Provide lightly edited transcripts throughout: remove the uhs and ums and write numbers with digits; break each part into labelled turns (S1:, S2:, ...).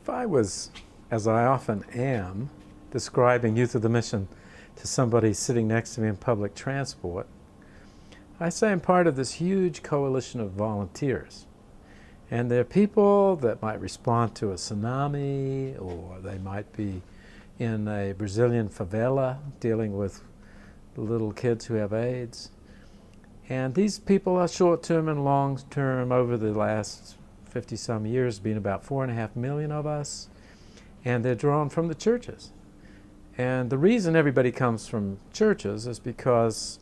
S1: If I was, as I often am, describing Youth of the Mission to somebody sitting next to me in public transport, I say I'm part of this huge coalition of volunteers. And they're people that might respond to a tsunami, or they might be in a Brazilian favela dealing with little kids who have AIDS. And these people are short-term and long-term. Over the last 50-some years, been about 4.5 million of us, and they're drawn from the churches. And the reason everybody comes from churches is because,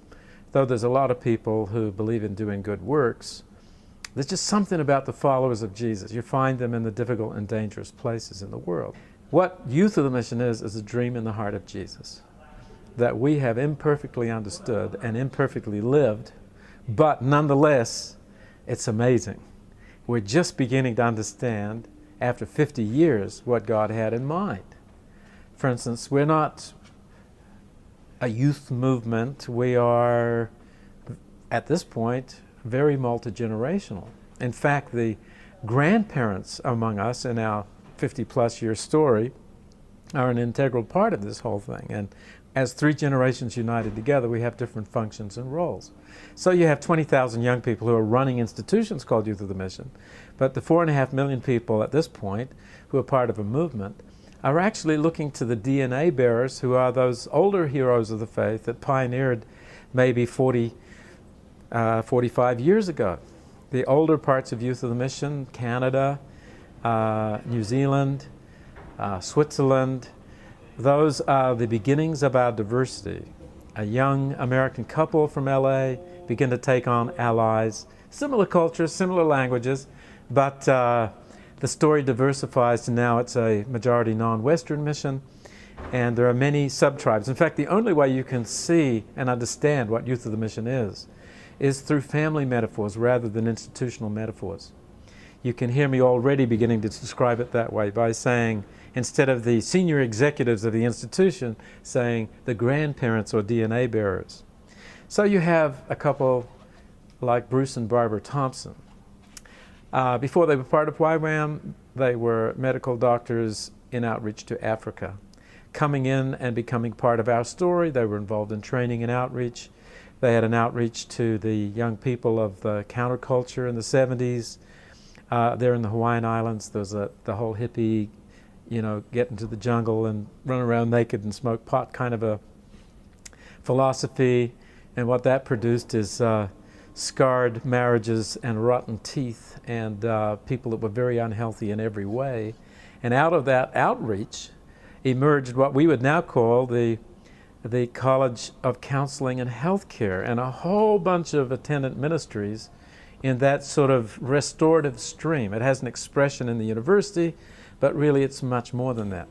S1: though there's a lot of people who believe in doing good works, there's just something about the followers of Jesus. You find them in the difficult and dangerous places in the world. What Youth of the Mission is a dream in the heart of Jesus that we have imperfectly understood and imperfectly lived, but nonetheless, it's amazing. We're just beginning to understand, after 50 years, what God had in mind. For instance, we're not a youth movement. We are, at this point, very multi-generational. In fact, the grandparents among us in our 50-plus year story are an integral part of this whole thing. And as 3 generations united together, we have different functions and roles. So you have 20,000 young people who are running institutions called Youth of the Mission, but the 4.5 million people at this point who are part of a movement are actually looking to the DNA bearers, who are those older heroes of the faith that pioneered maybe 45 years ago. The older parts of Youth of the Mission, Canada, New Zealand, Switzerland, those are the beginnings of our diversity. A young American couple from LA begin to take on allies, similar cultures, similar languages, but the story diversifies to now it's a majority non-Western mission, and there are many sub-tribes. In fact, the only way you can see and understand what Youth of the Mission is through family metaphors rather than institutional metaphors. You can hear me already beginning to describe it that way by saying, instead of the senior executives of the institution, saying the grandparents or DNA bearers. So you have a couple like Bruce and Barbara Thompson. Before they were part of YWAM, they were medical doctors in outreach to Africa. Coming in and becoming part of our story, they were involved in training and outreach. They had an outreach to the young people of the counterculture in the 70s. There in the Hawaiian Islands, there's the whole hippie, get into the jungle and run around naked and smoke pot kind of a philosophy. And what that produced is scarred marriages and rotten teeth and people that were very unhealthy in every way. And out of that outreach emerged what we would now call the College of Counseling and Healthcare, and a whole bunch of attendant ministries in that sort of restorative stream. It has an expression in the university, but really it's much more than that.